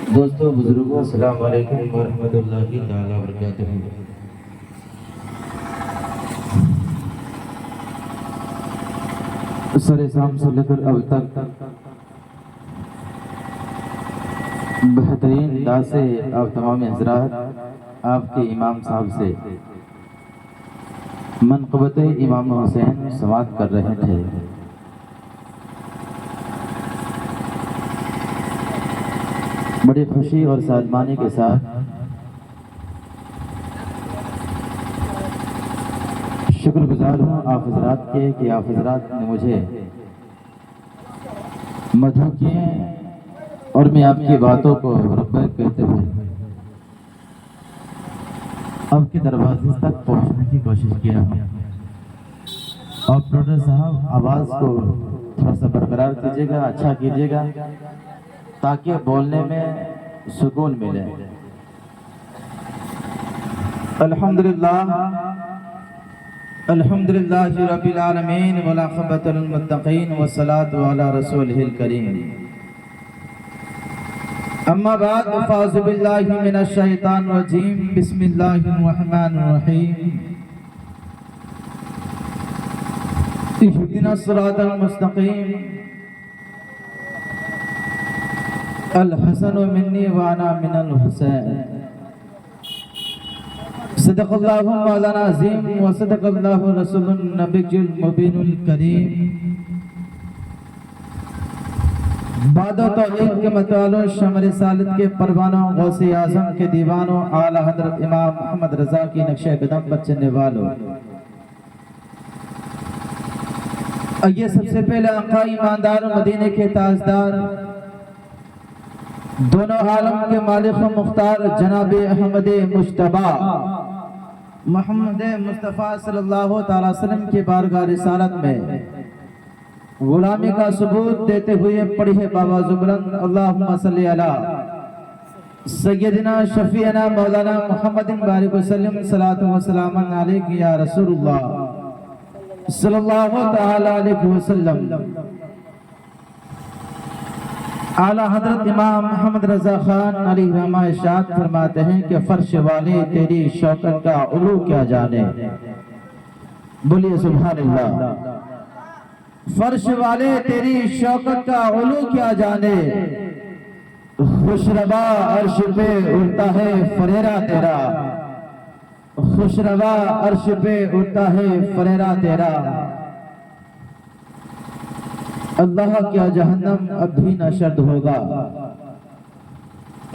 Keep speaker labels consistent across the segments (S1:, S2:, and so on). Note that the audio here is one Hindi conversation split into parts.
S1: दोस्तों बुजुर्गों अस्सलाम वालेकुम वरहमतुल्लाहि ताला वबरकातुहू। सरे शाम से लेकर अब तक बेहतरीन दासे और तमाम हजरात आपके इमाम साहब से मनक़बत इमाम हुसैन समाअत कर रहे थे। बड़ी खुशी और सादमानी के साथ शुक्रगुजार हूँ आप हजरात के कि आप हजरात ने मुझे मदहू किए और मैं आपकी बातों को रब्बैक कहते हुए आपके दरवाजे तक पहुंचने की कोशिश किया हूँ। ऑपरेटर साहब आवाज़ को थोड़ा सा बरकरार कीजिएगा, अच्छा कीजिएगा ताकि बोलने में सुकून मिले। अल्हम्दुलिल्लाह अल्हम्दुलिल्लाहि रब्बिल आलमीन वल आक़िबतु लिल मुत्तक़ीन वस्सलातु अला रसूलिहिल करीम। अम्मा बाद फ़ाज़ु बिल्लाहि मिनश शैतानिर रजीम। बिस्मिल्लाहिर रहमानिर रहीम। इहदिनस सिरातल मुस्तक़ीम। अल हसनु मिन्नी व अना मिनल हुसैन। सदक़ल्लाहु मौलाना अज़ीम व सदक़ल्लाहु रसूलुन नबियुल मुबीनुल करीम। बादो तौहीद के मतवालों, शमर रिसालत के परवानों, गौसे आज़म के दीवानों, आला हज़रत इमाम मोहम्मद रज़ा की नक्शे कदम पर चलने वालों, आइए सबसे पहले आका ईमानदार मदीने के ताजदार, दोनों आलम के मालिक व मुख्तार जनाब अहमद मुश्तबा मोहम्मद मुस्तफ़ा सल्लल्लाहु तआला अलैहि वसल्लम की बारगाह रिसालत में गुलामी का सबूत देते हुए पढ़िए बाबा जुबरन अल्लाहुम्मा सल्ली अला सय्यदिना शफीना मौलाना मुहम्मदिन बारिक वसल्लम सलातु व सलामन अलैका या रसूलुल्लाह सल्लल्लाहु तआला अलैहि वसल्लम। आला हजरत इमाम मोहम्मद रजा खान अली रहमा इरशाद फरमाते हैं कि फर्श वाले तेरी शौकत का उलू क्या जाने। बोलिए सुभान अल्लाह। फर्श वाले तेरी शौकत का उलू क्या जाने, खुशरवा अर्श पे उड़ता है फरेरा तेरा, खुशरवा अर्श पे उड़ता है फरेरा तेरा। अल्लाह क्या जहन्नम अब भी न शर्द होगा,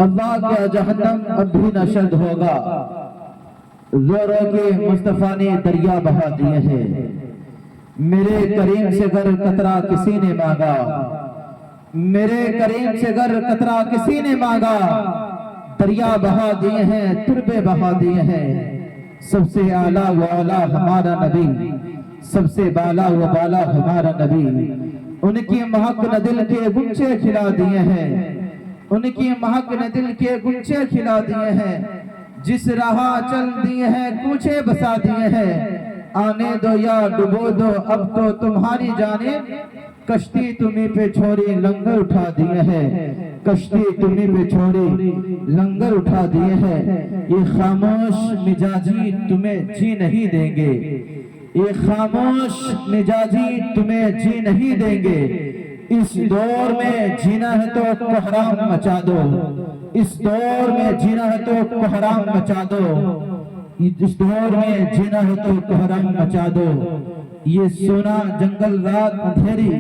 S1: अल्लाह क्या जहन्नम अब भी न शर्द होगा। रो के मुस्तफा ने दरिया बहा दिए हैं, मेरे करीम से गर कतरा किसी ने मांगा, मेरे करीम से गर कतरा किसी ने मांगा। दरिया बहा दिए हैं, तुरबे बहा दिए हैं। सबसे आला व आला हमारा नबी, सबसे बाला व बाला हमारा नबी। उनकी महक न दिल के गुंचे खिला दिए हैं, उनकी महक न दिल के गुंचे खिला दिए हैं। जिस राह चल दिए हैं कूचे बसा दिए हैं। आने दो या डुबो दो अब तो तुम्हारी जाने, कश्ती तुम्हीं पे छोड़ी लंगर उठा दिए हैं, कश्ती तुम्हीं पे छोड़ी लंगर उठा दिए हैं। ये खामोश मिजाजी तुम्हें जी नहीं देंगे, ये खामोश मिजाजी तुम्हें जी नहीं देंगे। इस दौर में जीना है तो कोहराम मचा दो, इस दौर में जीना है तो कोहराम मचा दो, इस दौर में जीना है तो कोहराम मचा दो। ये सोना जंगल रात अंधेरी,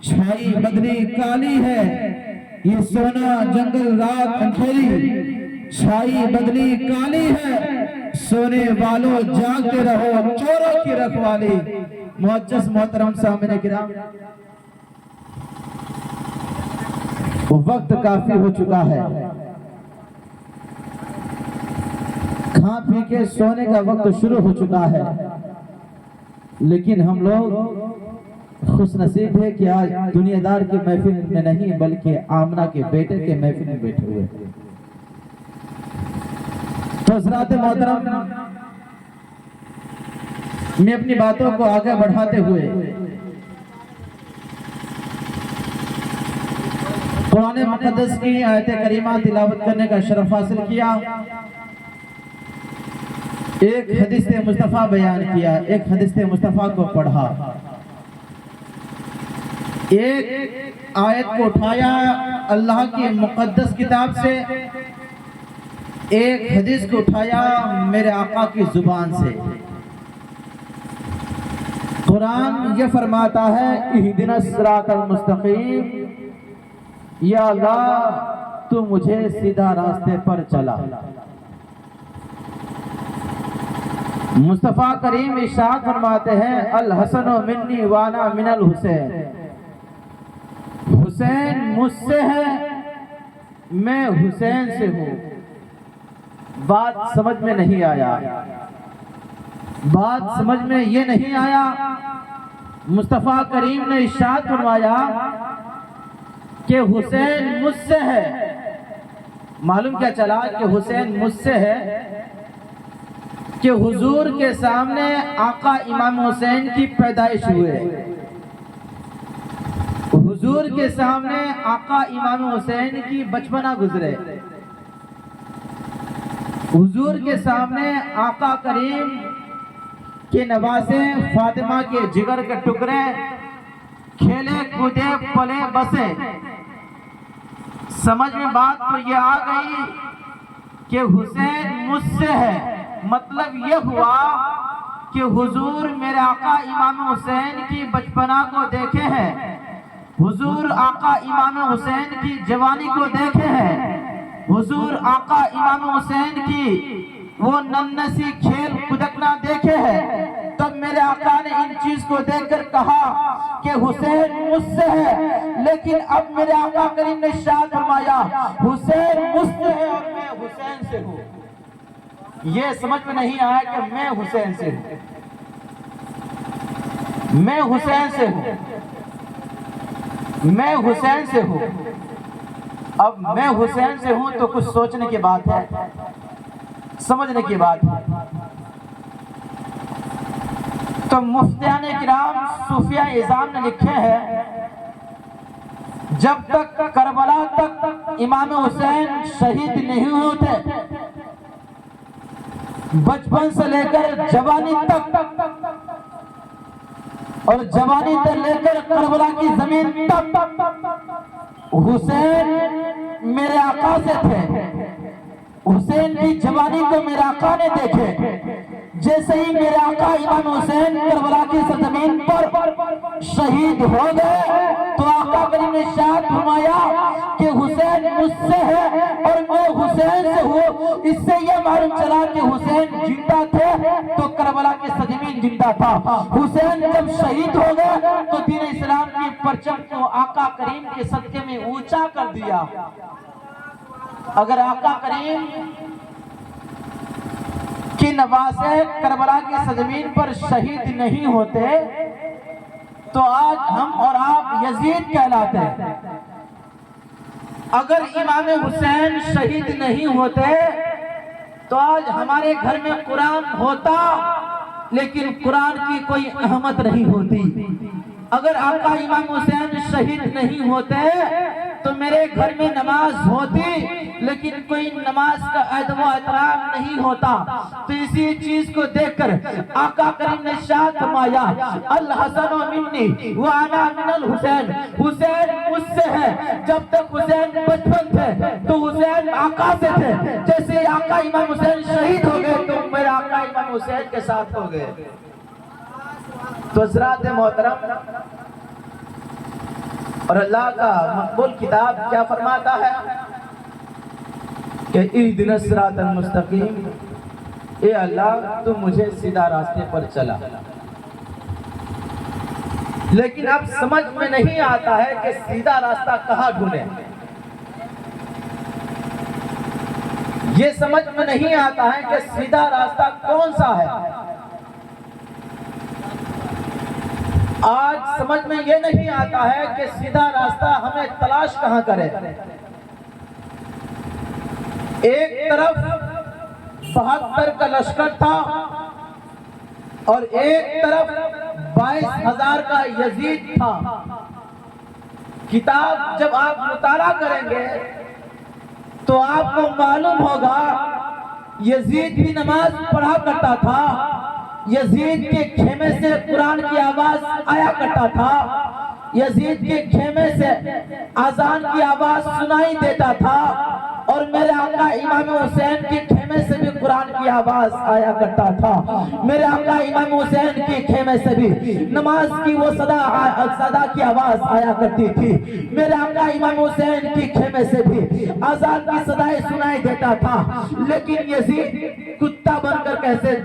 S1: छाई बदली काली है। ये सोना जंगल रात अंधेरी, छाई बदली काली है। सोने वालों जागते रहो, चोरों की रखवाली। मुअज्जज़ मोहतरम सामने किराम, वक्त काफी हो चुका है, खा पी के सोने का वक्त शुरू हो चुका है। लेकिन हम लोग खुश नसीब है कि आज दुनियादार की महफिल में नहीं बल्कि आमना के बेटे के महफिल में बैठे हुए। तो हज़रात मोहतरम, मैं अपनी बातों को आगे बढ़ाते हुए कुरान मुक़द्दस की आयत करीमा तिलावत करने का शरफ हासिल किया, एक हदीस मुस्तफ़ा बयान किया, एक हदीस मुस्तफ़ा को पढ़ा, एक आयत को उठाया अल्लाह की मुक़द्दस किताब से, एक हदीस को उठाया मेरे आका की जुबान से। कुरान ये फरमाता है इहदिनस सिरातल मुस्तकीम, या अल्लाह तू मुझे सीधा रास्ते पर चला। मुस्तफ़ा करीम इरशाद फरमाते हैं अल हसन मिन्नी वाना मिनल हुसैन, हुसैन मुझसे है, मैं हुसैन से हूँ। बात समझ में नहीं आया, बात समझ में ये नहीं आया। मुस्तफ़ा करीम ने इरशाद फरमाया कि हुसैन मुझसे है, मालूम क्या चला कि हुसैन मुझसे है कि हुजूर के सामने आका इमाम हुसैन की पैदाइश हुए, हुजूर के सामने आका इमाम हुसैन की बचपना गुजरे, हुजूर के सामने आका करीम के नवासे फातिमा के जिगर के टुकड़े खेले कूदे पले बसे। समझ में बात तो ये आ गई कि हुसैन मुझसे है, मतलब ये हुआ कि हुजूर मेरे आका इमाम हुसैन की बचपना को देखे हैं, हुजूर आका इमाम हुसैन की जवानी को देखे हैं, हुजूर आका इमाम हुसैन की वो नन्नसी खेल कुदकना देखे हैं। तब मेरे आका ने इन चीज को देखकर कहा कि हुसैन मुझसे है, लेकिन अब मेरे आका करीम ने इरशाद फरमाया हुसैन मुझसे है और मैं हुसैन से हूँ। ये समझ में नहीं आया कि मैं हुसैन से हूँ, मैं हुसैन से हूँ, मैं हुसैन से हूँ। अब मैं हुसैन से हूँ तो कुछ सोचने की बात है, समझने की बात है। तो मुफ्तियान किराम सूफिया इज़ाम ने लिखे हैं जब तक करबला तक इमाम हुसैन शहीद नहीं होते, बचपन से लेकर जवानी तक और जवानी से लेकर करबला की जमीन तक हुसैन मेरे आका से थे। हुसैन की जवानी को मेरे आका ने देखे। जैसे ही मेरे आका इमाम हुसैन करबला की सरजमीन पर शहीद हो गए तो आका करीम ने इरशाद फरमाया कि हुसैन मुझसे है और मैं हुसैन से हूँ। इससे ये मालूम चला कि हुसैन जिंदा थे तो करबला की सरजमीन जिंदा था। हुसैन जब शहीद हो गए तो दीन इस्लाम की परचम को आका करीम के सदके में ऊंचा कर दिया। अगर आका करीम की नवासे करबला की सरजमीन पर शहीद नहीं होते तो आज हम और आप यजीद कहलाते। अगर इमाम हुसैन शहीद नहीं होते तो आज हमारे घर में कुरान होता लेकिन कुरान की कोई अहमत नहीं होती। अगर आका इमाम हुसैन शहीद नहीं होते तो मेरे घर में नमाज होती लेकिन कोई नमाज का अदब व एहतराम नहीं होता। तो इसी चीज को देखकर आका करीम ने इरशाद फरमाया अल हसन मिन्नी व अना मिनल हुसैन, हुसैन मुझसे है। जब तक हुसैन बचपन थे तो हुसैन आका से थे, जैसे आका इमाम हुसैन शहीद हो गए तो मेरे आका इमाम हुसैन के साथ हो गए। तो हज़रात मोहतरम और अल्लाह का मकबूल किताब क्या फरमाता है कि इहदिनस सिरातल मुस्तकीम, ए अल्लाह तू मुझे सीधा रास्ते पर चला। लेकिन अब समझ में नहीं आता है कि सीधा रास्ता कहाँ ढूंढे। ये समझ में नहीं आता है कि सीधा रास्ता कौन सा है। आज समझ में ये नहीं आता है कि सीधा रास्ता हमें तलाश कहां करें। एक तरफ 72 का लश्कर था और एक तरफ 22,000 का यजीद था। किताब जब आप मुताला करेंगे तो आपको मालूम होगा यजीद भी नमाज पढ़ा करता था, यजीद के खेमे से कुरान की आवाज आया करता था, यजीद के खेमे से अजान की आवाज सुनाई देता था, और मेरे आका इमाम हुसैन के खेमे से भी कुरान की आवाज आया करता था। मेरे आका इमाम हुसैन के खेमे से भी नमाज की वो सदा की आवाज आया करती थी। मेरे आका इमाम हुसैन के खेमे से भी अजान की सदाएं सुनाई देता था। लेकिन यजीद कुत्ता बनकर कैसे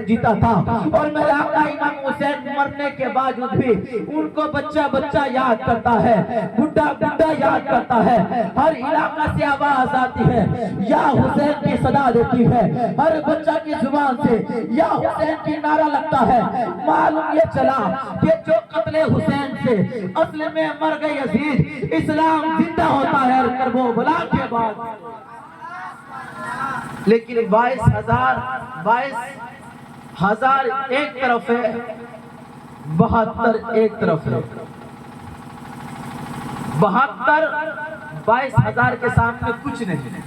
S1: जीता था, और मेरे आका इमाम हुसैन मरने के बावजूद भी उनको बच्चा बच्चा याद करता है, बुढ़ा बुढ़ा याद करता है। हर इलाका से आवाज आती है, या हुसैन की सदा देती है। हर बच्चा की जुबान से या हुसैन की नारा लगता है। मालूम ये चला कि जो कत्ले हुसैन से असल में मर गए यजीद, इस्लाम जिंदा होता है करबला के बाद। लेकिन 22,000 एक तरफ है, 72 एक तरफ है। 22,000 के सामने कुछ नहीं।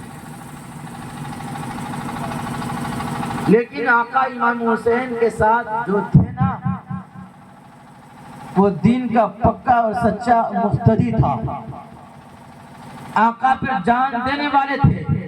S1: लेकिन आका इमाम हुसैन के साथ जो थे ना, वो दीन का पक्का और सच्चा मुफ्तदी था। आका पर जान देने वाले थे।